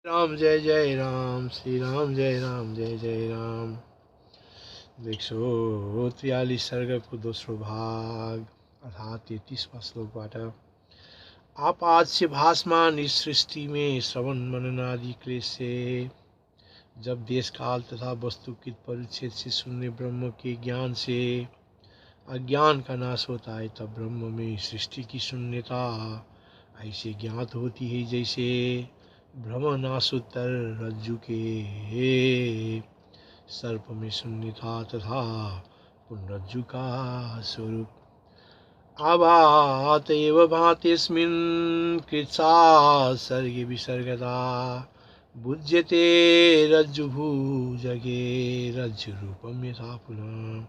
राम जय जय राम, श्री राम जय राम जय जय राम। 143 सर्ग को दूसरो भाग अर्थात 33वां श्लोक बाट आपात से भासमान इस सृष्टि में श्रवण मनन आदि क्लेश से जब देश काल तथा वस्तु कित परिच्छेद से शून्य ब्रह्म के ज्ञान से अज्ञान का नाश होता है, तब ब्रह्म में सृष्टि की शून्यता ऐसे ज्ञात होती है जैसे भ्रमनाशोत्तर रज्जु के सर्प में शून्यता तथा पुनरज्जु का स्वरूप। आभात एव भातिस्मिन् कृत्सासर्गे विसर्गता बुध्यते रज्जुभुजगे रज्जुरूपं यथा पुनः।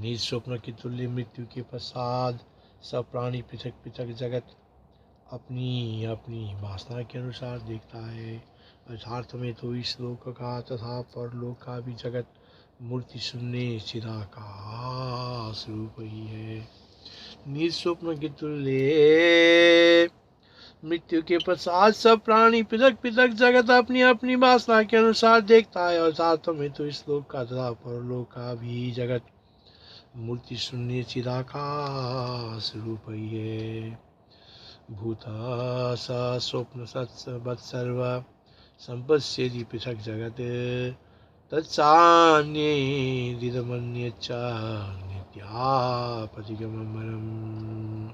निज स्वप्न के तुल्य मृत्यु के पश्चात सब प्राणी पृथक पृथक जगत अपनी अपनी वासना के अनुसार देखता है। अर्थार्थ में तो इस लोक का तथा परलोक का भी जगत मूर्ति शून्य चिदाकाश रूप ही है। निज स्वप्न के तुल्य मृत्यु के पश्चात सब प्राणी पृथक पृथक जगत अपनी अपनी वासना के अनुसार देखता है। अर्थार्थ में तो इस लोक का तथा परलोक का भी जगत मूर्ति शून्य चिदाकाश रूप ही है। भूता सा स्वप्न सत्सर्व संपश्येदि पृथक जगत तत्सान्येदिदमन्यच्च नित्यापतिगममरम्।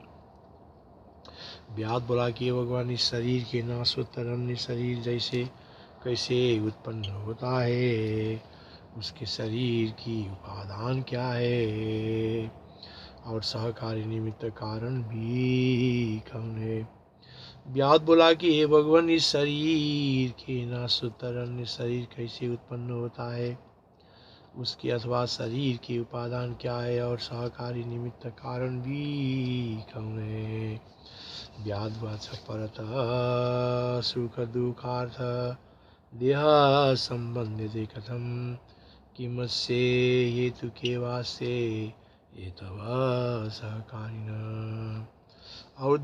व्याद बोला कि भगवान इस शरीर के नाशोत्तर अन्य शरीर जैसे कैसे उत्पन्न होता है, उसके शरीर की उपादान क्या है और सहकारी निमित्त कारण भी कौन है। व्याद बोला कि हे भगवान इस शरीर के नाशोत्तर अन्य शरीर कैसे उत्पन्न होता है, उसके अथवा शरीर के उपादान क्या है और सहकारी निमित्त कारण भी कौन है। व्याद वाचक परत सुख दुखार्थ देह संबंधित कथम किमस्य हेतु के वास्ते ये तब सहकारिण। और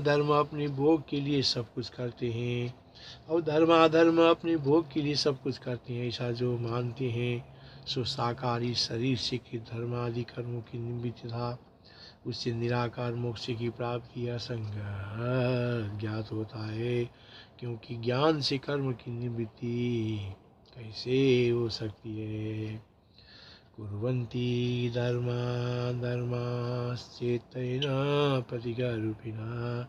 धर्म अपने भोग के लिए सब कुछ करते हैं, और धर्म अपने भोग के लिए सब कुछ करते हैं, ऐसा जो मानते हैं सो साकारी शरीर से कि धर्म आदि कर्मों की निवृत्ति था, उससे निराकार मोक्ष की प्राप्ति असंग ज्ञात होता है। क्योंकि ज्ञान से कर्म की निवृत्ति कैसे हो सकती है। कुर्वन्ति धर्माश्चेत्तेन प्रतिगारूपिणः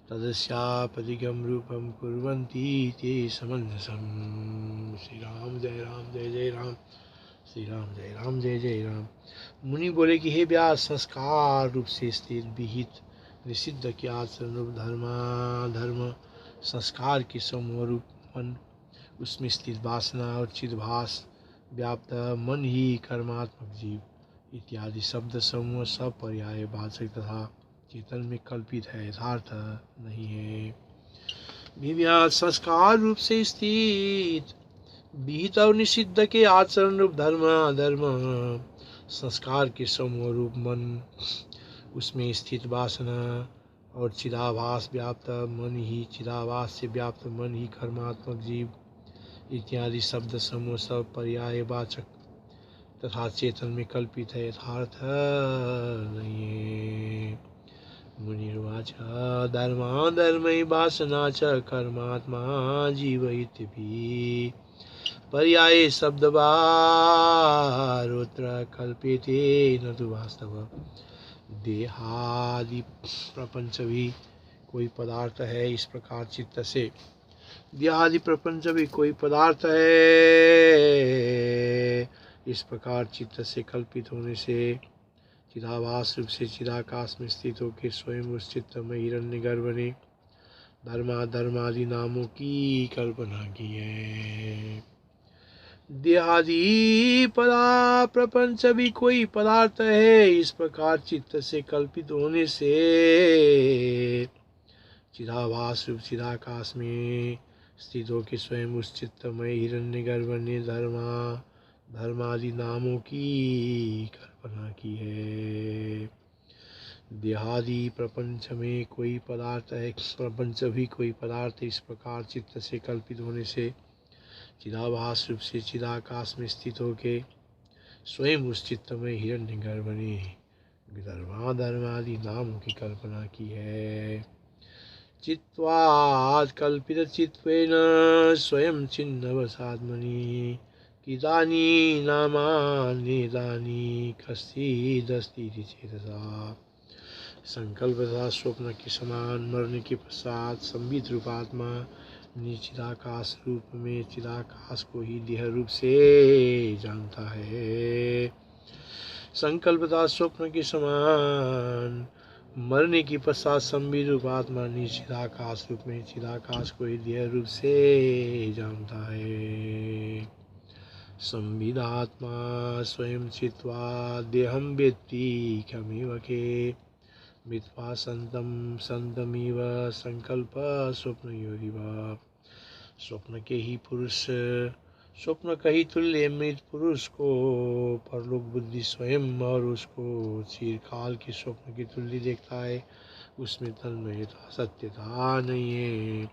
तदस्यापतिगं रूपं कुर्वन्ति ते समञ्जसम्। श्री राम जय राम जय जय राम, श्री राम जय राम जय जय राम। मुनि बोले कि हे व्यास, संस्कार रूप से स्थित विहित निषिद्ध के आचरण रूप धर्म संस्कार के समूह रूप मन, उसमें स्थित वासना और चिद्भास व्याप्त मन ही कर्मात्मक जीव इत्यादि शब्द समूह सब पर्याय वाचक तथा चेतन में कल्पित है, यथार्थ नहीं है। विव्यास संस्कार रूप से स्थित विहित और निषिद्ध के आचरण रूप धर्म संस्कार के समूह रूप मन, उसमें स्थित वासना और चिदाभास व्याप्त मन ही, चिदाभास से व्याप्त मन ही कर्मात्मक जीव इत्यादि शब्द समूह सब पर्याय वाचक तथा चेतन में कल्पित है, यथार्थ नहीं है। मुनिर्वाच धर्मै वासना च कर्मात्मा जीव इत्यपि पर्याये शब्दवारोत्र कल्प्यते न तु वास्तव। देहादि प्रपंच भी कोई पदार्थ है इस प्रकार चित्त से, देहादि प्रपंच भी कोई पदार्थ है इस प्रकार चित्त से कल्पित होने से चिदाभास रूप से चिदाकाश में स्थित होकर स्वयं उस चित्त में हिरण्यगर्भ ने धर्मादि नामों की कल्पना की है। देहादि परा प्रपंच भी कोई पदार्थ है इस प्रकार चित्त से कल्पित होने से चिदाभास रूप चिदाकाश में स्थित होकर स्वयं उस चित्तमय हिरण्यगर्भ ने धर्मादि नामों की कल्पना की है। देहादि प्रपंच में कोई पदार्थ है, प्रपंच भी कोई पदार्थ इस प्रकार चित्त से कल्पित होने से चिदाभास रूप से चिदाकाश में स्थित होके स्वयं उस चित्त में हिरण्यगर्भ ने विदर्भाधर्मादि नामों की कल्पना की है। चित्वात् कल्पित चित्वेन स्वयं छिन्नवसात्मनि कितानि नामान्येतानि कश्चिदस्तीति चेतसा। संकल्प तथा स्वप्न के समान मरने के पश्चात संबित रूपात्मा निश्चिदाकाश रूप में चिदाकाश को ही देह रूप से जानता है। संकल्प तथा स्वप्न के समान मरने की पश्चात संबित रूपात्मा निश्चिदाकाश रूप में चिदाकाश को ही देह रूप से जानता है। संविदात्मा स्वयं चित्वा देहं वेत्ति कमेव के मित्वा संतमिव संकल्प स्वप्नयोरिव। स्वप्न के ही पुरुष स्वप्न का ही तुल्य मृत पुरुष को परलोक बुद्धि स्वयं और उसको चिरकाल के स्वप्न के तुल्य देखता है, उसमें तन्मयता सत्यता नहीं है।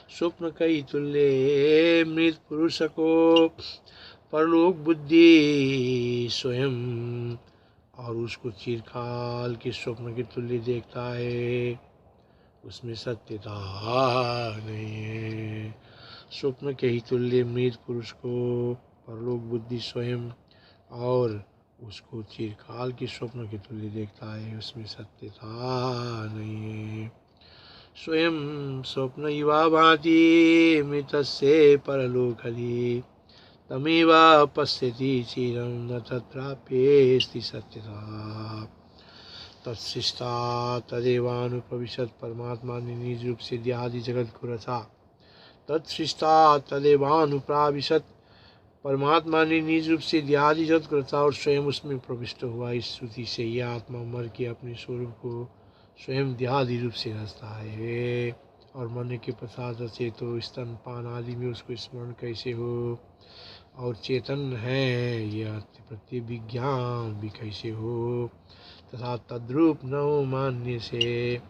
स्वप्न का ही तुल्य मृत पुरुष को परलोक बुद्धि स्वयं और उसको चिरकाल के स्वप्न के तुल्य देखता है, उसमें सत्यता नहीं है। स्वप्न के ही तुल्य मृत पुरुष को परलोक बुद्धि स्वयं और उसको चिरकाल के स्वप्न के तुल्य देखता है, उसमें सत्यता नहीं है। स्वयं स्वप्न युवा भाति मृतस्य परलोकधि तमेव पश्यति चिरं न तत्राप्येस्ति सत्यता। तत्सृष्टा तदेवानुपविशत् परमात्मा ने निज रूप से देहादि जगत को रचा। तत्सृष्टा तदेवानुप्राविशत् परमात्मा ने निज रूप से देहादि जगत को रचा और स्वयं उसमें प्रविष्ट हुआ। इस श्रुति से यह आत्मा मर के अपने स्वरूप को स्वयं देहादि रूप से रचता है और मरने के पश्चात रचे तो स्तनपान आदि में उसको स्मरण कैसे हो और चेतन है यह प्रति विज्ञान भी कैसे हो तथा तद्रूप न मानने से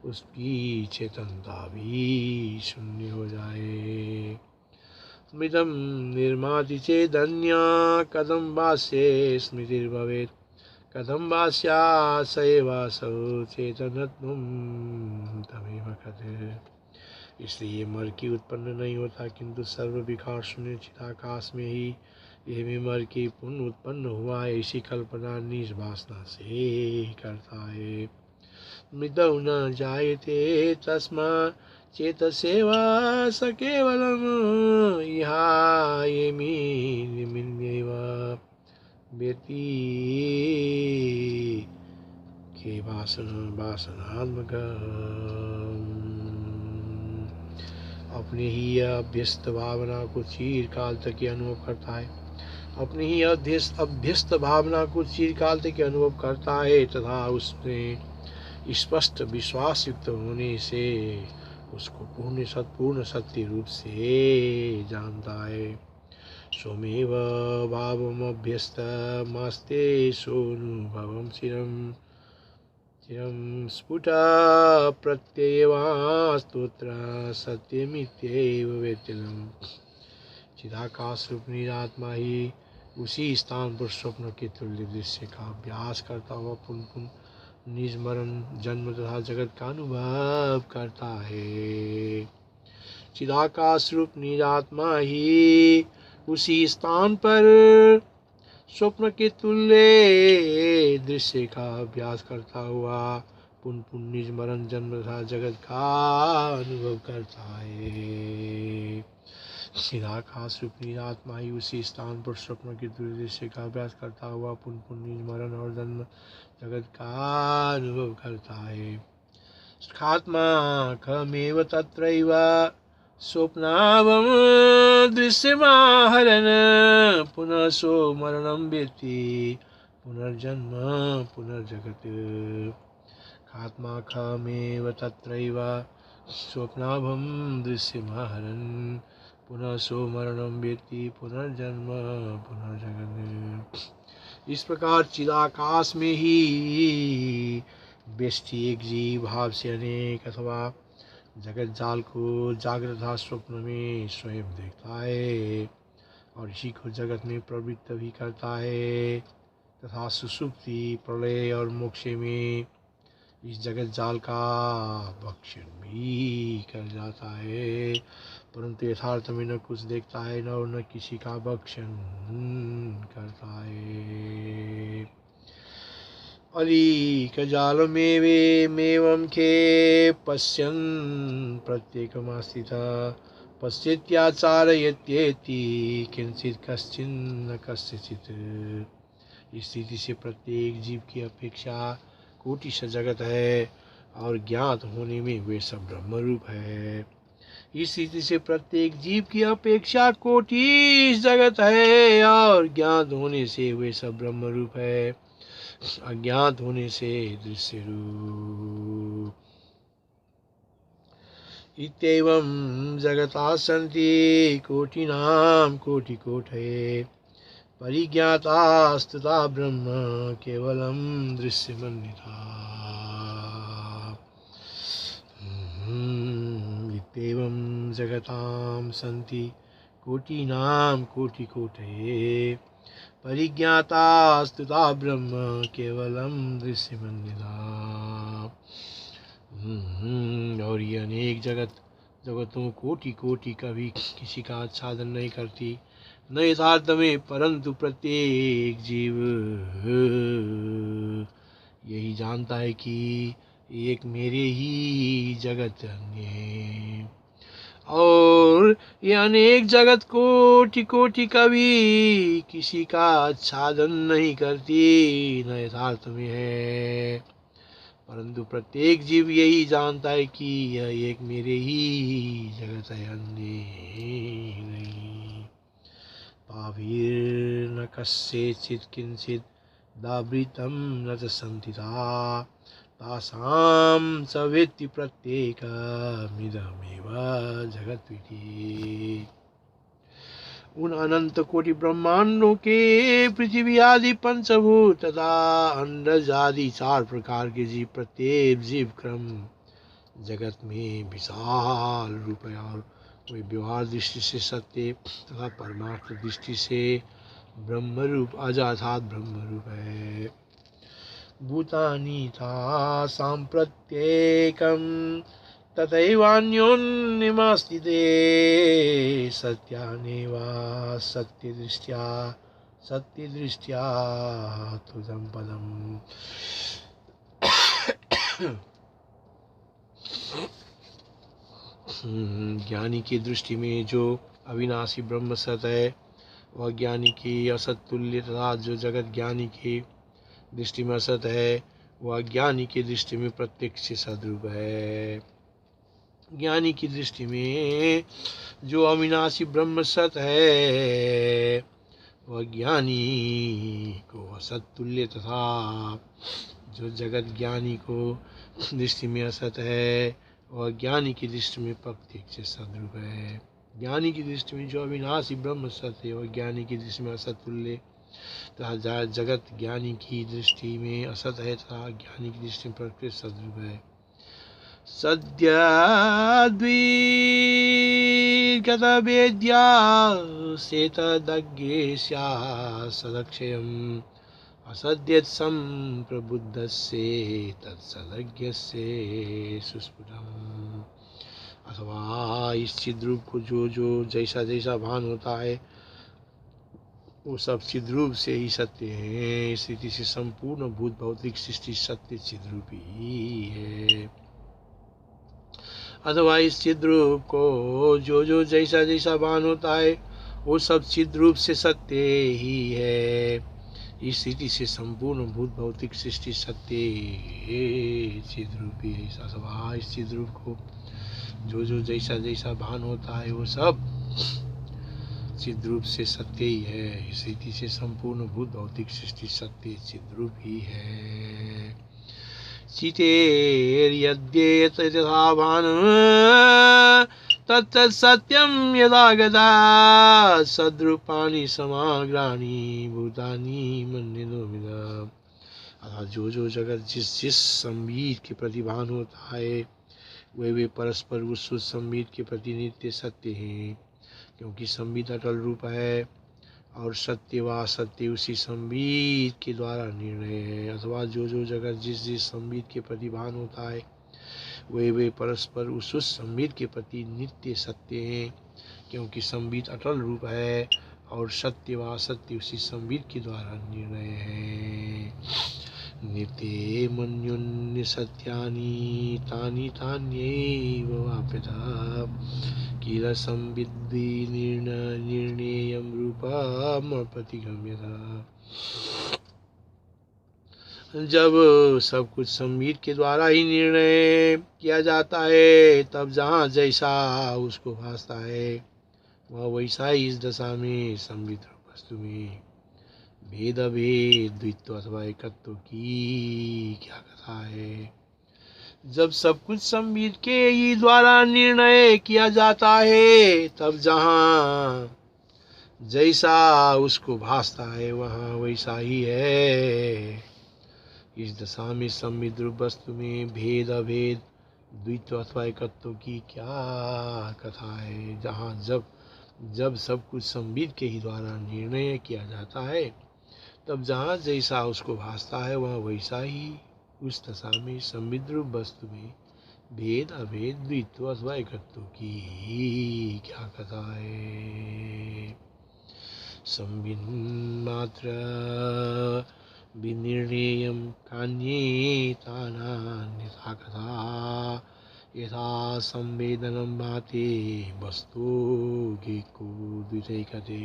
उसकी चेतनता भी शून्य हो जाए। मृतं निर्माति चेदन्या कथं भाष्ये स्मृतिर्भवेत् कथं भाष्या स एवासौ चेतनत्वं तमेव कथेत्। इसलिए मर की उत्पन्न नहीं होता किंतु सर्व विकार शून्य चिदाकाश में ही यह भी मर की पुनः उत्पन्न हुआ ऐसी कल्पना निज वासना से करता है। मृतौ न जायते तस्मा चेतसेव स केवलम् इहायेमि निमिन्यैव व्यति के वासनात्मक। अपने ही अभ्यस्त भावना को चिरकाल तक अनुभव करता है, अपनी ही अभ्यस्त भावना को चिरकाल तक अनुभव करता है तथा उसमें स्पष्ट विश्वास युक्त होने से उसको पूर्ण सत्य रूप से जानता है। सोमेव भावमभ्यस्त मस्ते सोनुभवम चिरम स्फुट प्रत्ययवास्तोत्र सत्यमित्येव वेत्यलम्। चिदाकाश रूप निरात्मा ही उसी स्थान पर स्वप्न के तुल्य दृश्य का अभ्यास करता हुआ पुनः निज मरण जन्म तथा जगत का अनुभव करता है। चिदाकाश रूप निरात्मा ही उसी स्थान पर स्वप्न के तुल्य दृश्य का अभ्यास करता हुआ पुनः निज मरण जन्म तथा जगत का अनुभव करता है। चिदाकाश रूप निरात्मा ही उसी स्थान पर स्वप्न के तुल्य दृश्य का अभ्यास करता हुआ पुनः निज मरण और जन्म जगत का अनुभव करता है। आत्मा खमेव तत्रैव स्वप्नावम दृश्यमाहरन् पुनः सो मरणं वेत्ति पुनर्जन्म पुनर्जगत्। आत्मा खमेव तत्रैव स्वप्नाभं दृश्यमाहरन् पुनः सो मरणं वेत्ति पुनर्जन्म पुनर्जगत्। इस प्रकार चिदाकाश में ही व्यष्टि एक जीव, भाव से अनेक, अथवा जगत जाल को जागृत तथा स्वप्न में स्वयं देखता है और इसी को जगत में प्रवृत्त भी करता है तथा सुसुप्ति, प्रलय और मोक्ष में इस जगत जाल का भक्षण भी कर जाता है, परंतु यथार्थ में न कुछ देखता है न और न किसी का भक्षण करता है। अलीक जालमेवेमेवं खे पश्यन् प्रत्येकमास्थितः पश्यत्याचारयत्येति किंचित् कश्चिन्न कस्यचित्। इस स्थिति से प्रत्येक जीव की अपेक्षा कोटिश जगत है और ज्ञात होने में वे सब ब्रह्म रूप है। इस स्थिति से प्रत्येक जीव की अपेक्षा कोटिश जगत है और ज्ञात होने से वे सब ब्रह्म रूप है, अज्ञात होने से दृश्य रूप। इत्येवं जगता सन्ति कोटिनां कोटिकोटये परिज्ञातास्तुता ब्रह्म केवलं दृश्यमन्यथा। इत्येवं जगतां सन्ति कोटिनां कोटिकोटये परिज्ञातास्तुता ब्रह्म केवलं दृश्यमन्यथा। और ये अनेक जगतों कोटि कोटि कभी किसी का आच्छादन नहीं करती न यथार्थ में, परंतु प्रत्येक जीव यही जानता है कि एक मेरे ही जगत अन्य, और ये अनेक जगत कोटि कोटि कभी किसी का आच्छादन नहीं करती न यथार्थ में है, परंतु प्रत्येक जीव यही जानता है कि यह एक मेरे ही जगत है, अन्य नहीं। पाभिर्न कस्यचित् किंचित् दावृतं न च संथिता तासां च वेत्ति प्रत्येकमिदमेव जगत्विति। उन अनंत कोटि ब्रह्मांडों के पृथ्वी आदि पंचभूत तथा अंडज आदि 4 प्रकार के जीव प्रत्येक जीव क्रम जगत में विशाल रूप है और वे व्यवहार दृष्टि से सत्य तथा परमार्थ दृष्टि से ब्रह्मरूप अजाथात ब्रह्मरूप है। भूतानि तासां प्रत्येकं तथैवान्योन्यमास्तिते सत्यानेव सत्यदृष्ट्या तुझं पदम्। ज्ञानी की दृष्टि में जो अविनाशी ब्रह्म सत है वह ज्ञानी की असत तुल्य तथा जो जगत ज्ञानी की दृष्टि में असत है वह ज्ञानी की दृष्टि में प्रत्यक्ष सद्रूप है। ज्ञानी की दृष्टि में जो अविनाशी ब्रह्म सत है वह ज्ञानी को असत तुल्य तथा जो जगत ज्ञानी को दृष्टि में असत है वह ज्ञानी की दृष्टि में प्रत्यक्ष सद्रूप है। ज्ञानी की दृष्टि में जो अविनाशी ब्रह्म सत्य है वह ज्ञानी की दृष्टि में असत तुल्य तथा जगत ज्ञानी की दृष्टि में असत है तथा ज्ञानी की दृष्टि में प्रत्यक्ष सद्रूप है। सद्याद्वीगतवेद्या सेतदज्ञेस्या सदक्षयम् असद्यत्सं प्रबुद्धस्य तत्सदज्ञस्य सुस्फुटम्। अथवा इस चिद्रूप को जो जैसा जैसा भान होता है वो सब चिद्रूप से ही सत्य है। इस रीति से संपूर्ण भूत भौतिक सृष्टि सत्य चिद्रूप ही है। अथवा इस चिद्रूप को जो जैसा जैसा भान होता है वो सब चिद्रूप से सत्य ही है। इस स्थिति से संपूर्ण भूत भौतिक सृष्टि सत्य चिद्रूपी है। अथवा इस चिद्रूप को जो जैसा जैसा भान होता है वो सब चिद्रूप से सत्य ही है। इस स्थिति से संपूर्ण भूत भौतिक सृष्टि सत्य चिद्रूप ही है। चितेर्यद्येत यथा भान तत्तत् सत्यं यदा गदा सद्रूपाणि समग्राणि भूतानि मन्येनो विदा। अथवा जो जो जगत जिस जिस संबित के प्रति भान होता है वे परस्पर उस संबित के प्रति नित्य सत्य हैं, क्योंकि संबित अटल रूप है और सत्य व असत्य उसी संबित के द्वारा निर्णय है। अथवा जो जो जगत जिस जिस संबित के प्रति भान होता है वे परस्पर उस संबित के प्रति नित्य सत्य हैं, क्योंकि संबित अटल रूप है और सत्य व असत्य उसी संबित के द्वारा निर्णय है। नित्ये मन्युन्य सत्यानि तानि तान्यैव वाप्यतः किल संविद्धि निर्णेयं रूपमप्रतिगम्यतः। जब सब कुछ संबित के द्वारा ही निर्णय किया जाता है तब जहाँ जैसा उसको भासता है वह वैसा ही इस दशा में संबित वस्तु में भेद अभेद द्वित्व अथवा एकत्व की क्या कथा है। जब सब कुछ संबित के ही द्वारा निर्णय किया जाता है तब जहाँ जैसा उसको भासता है वहाँ वैसा ही है। इस दशा में संबित रूप वस्तु में भेद अभेद द्वित्व अथवा एकत्व की क्या कथा है। जहाँ जब सब कुछ संबित के ही द्वारा निर्णय किया जाता है तब जहाँ जैसा उसको भासता है वहाँ वैसा ही उस दशा में संबित रूप वस्तु में भेद अभेद द्वित्व अथवा एकत्व की क्या कथा है। संबित मात्र विनिर्णेयं कान्ये तानान्यथा कथा यथा संवेदनं भाते वस्तु गेको द्वितैकते।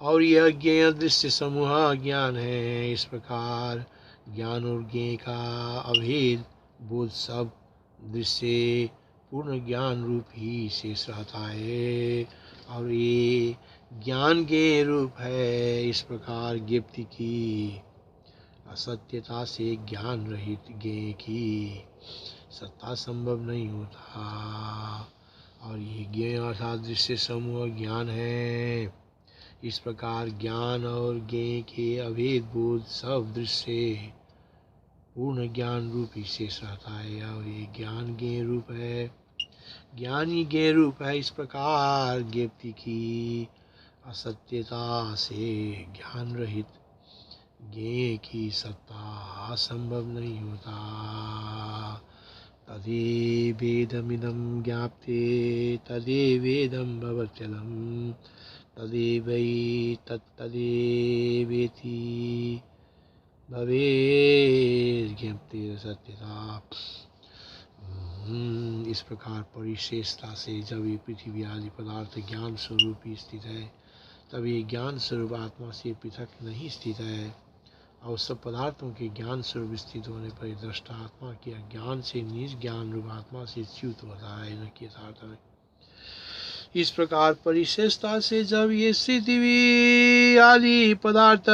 और यह ज्ञेय दृश्य समूह ज्ञान है। इस प्रकार ज्ञान और ज्ञेय का अभेद बोध सब दृश्य पूर्ण ज्ञान रूप ही शेष रहता है और ये ज्ञान ज्ञेय रूप है। इस प्रकार ज्ञप्ति की असत्यता से ज्ञान रहित ज्ञेय की सत्ता संभव नहीं होता और ये ज्ञेय अर्थात दृश्य समूह ज्ञान है। इस प्रकार ज्ञान और ज्ञेय के अभेद बोध सब दृश्य पूर्ण ज्ञान रूप ही शेष रहता है और ये ज्ञान ज्ञेय रूप है। ज्ञान ही ज्ञेय रूप है। इस प्रकार ज्ञप्ति की असत्यता से ज्ञान रहित ज्ञेय की सत्ता संभव नहीं होता। तदेवेदमिदं ज्ञाप्ते तदेवेदं भवत्यलम् तदेवैतत्तदेवेति भवेत् ज्ञप्ति सत्यता। इस प्रकार परिशेषता से जब ये पृथ्वी आदि पदार्थ ज्ञान स्वरूप ही स्थित है तब ये ज्ञान स्वरूप आत्मा से पृथक नहीं स्थित है और सब पदार्थों के ज्ञान स्वरूप स्थित होने पर दृष्टा आत्मा के अज्ञान से निज ज्ञान रूप आत्मा से च्युत होता है न कि यथार्थ में। इस प्रकार परिशेषता से जब ये पृथ्वी आदि पदार्थ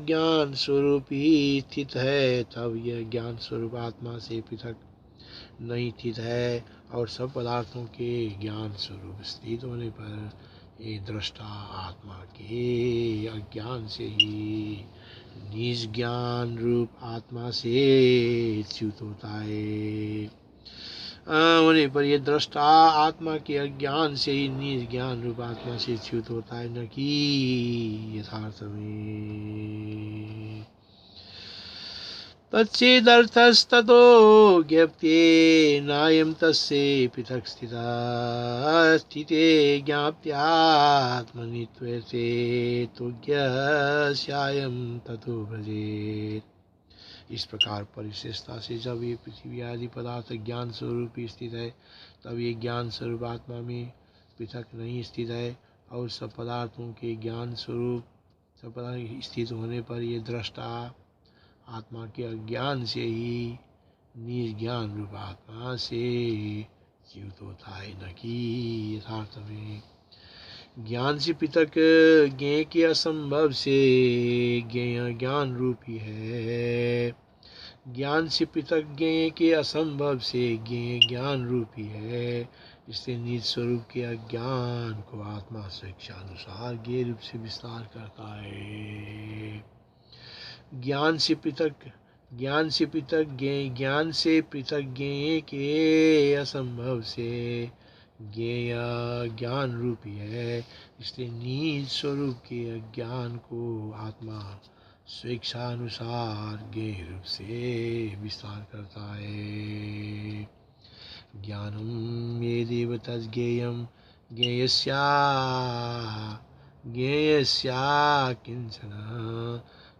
ज्ञान स्वरूप ही स्थित है तब यह ज्ञान स्वरूप आत्मा से पृथक नहीं स्थित है और सब पदार्थों के ज्ञान स्वरूप स्थित होने पर ये दृष्टा आत्मा के अज्ञान से ही निज ज्ञान रूप आत्मा से च्युत होता है। होने पर ये दृष्टा आत्मा के अज्ञान से ही निज ज्ञान रूप आत्मा से च्युत होता है न कि यथार्थ में। तच्चेदर्थस्ततो ज्ञप्ते नायं तस्य पृथक् स्थितः स्थिते ज्ञाप्त्यात्मनित्वसे तुज्ञस्यायं ततो भजेत्। इस प्रकार परिशेषता से जब ये पृथ्वी आदि पदार्थ ज्ञान स्वरूप ही स्थित है तब ये ज्ञान स्वरूप आत्मा में पृथक नहीं स्थित है और सब पदार्थों के ज्ञान स्वरूप सब पदार्थ स्थित होने पर ये दृष्टा आत्मा के अज्ञान से ही निज ज्ञान रूप आत्मा से च्युत होता है न कि यथार्थ में। ज्ञान से पृथक ज्ञेय के असंभव से ज्ञेय ज्ञान रूप ही है। ज्ञान से पृथक ज्ञेय के असंभव से ज्ञेय ज्ञान रूपी है, इसलिए निज स्वरूप के अज्ञान को आत्मा स्वेच्छानुसार ज्ञेय रूप से विस्तार करता है। ज्ञान से पृथक ज्ञेय के असंभव से ज्ञेय ज्ञान रूपी है, इसलिए निज स्वरूप के अज्ञान को आत्मा स्वेच्छानुसार ज्ञेय रूप से विस्तार करता है। ज्ञानम ये देव तज्ज्ञेयम ज्ञेयस्या किंचन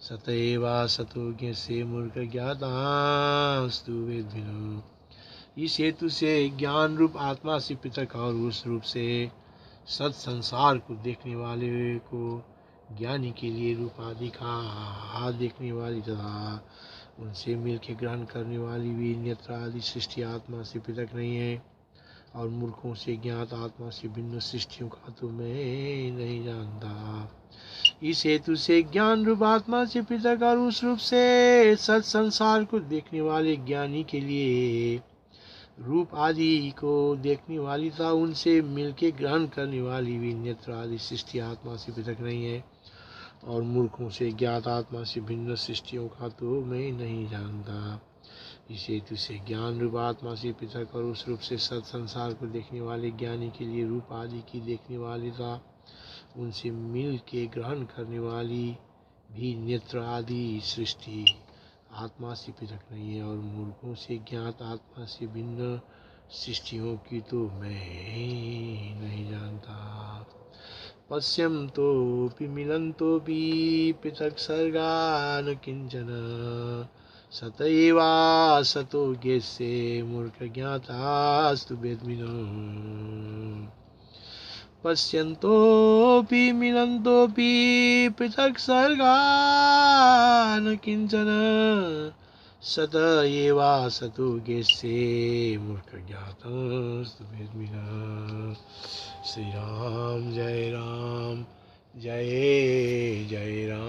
सतएवा सतो ज्ञस्य मूर्ख ज्ञातास्तु वेद्भिनो। इस हेतु से ज्ञान रूप आत्मा से पृथक और उस रूप से सत संसार को देखने वाले को ज्ञानी के लिए रूप आदि का देखने वाली तथा उनसे मिल के ग्रहण करने वाली भी नेत्र आदि सृष्टि आत्मा से पृथक नहीं है, और मूर्खों से ज्ञात आत्मा से भिन्न सृष्टियों का तो मैं नहीं जानता। इस हेतु से ज्ञान रूप आत्मा से पृथक और उस रूप से सत संसार को देखने वाले ज्ञानी के लिए रूप आदि को देखने वाली तथा उनसे मिलके ग्रहण करने वाली भी नेत्र आदि सृष्टि आत्मा से पृथक नहीं है, और मूर्खों से ज्ञात आत्मा से भिन्न सृष्टियों का तो मैं नहीं जानता। इस हेतु से ज्ञान रूप आत्मा से पृथक और उस रूप से सत संसार को देखने वाले ज्ञानी के लिए रूप आदि की देखने वाली तथा उनसे मिल के ग्रहण करने वाली भी नेत्र आदि सृष्टि आत्मा से पृथक नहीं है, और मूर्खों से ज्ञात आत्मा से भिन्न सृष्टियों की तो मैं नहीं जानता। पश्यन्तोऽपि मिलन्तोऽपि पृथक् सर्गा न किंचन सत एवासतो ज्ञेयस्य मूर्ख ज्ञातास्तु वेद्भिनो। पश्यन्तोऽपि मिलन्तोऽपि पृथक् सर्गा न किंचन सत एवासतो ज्ञेयस्य मूर्ख ज्ञातास्तु वेद्भिनो। श्री राम जय जय राम।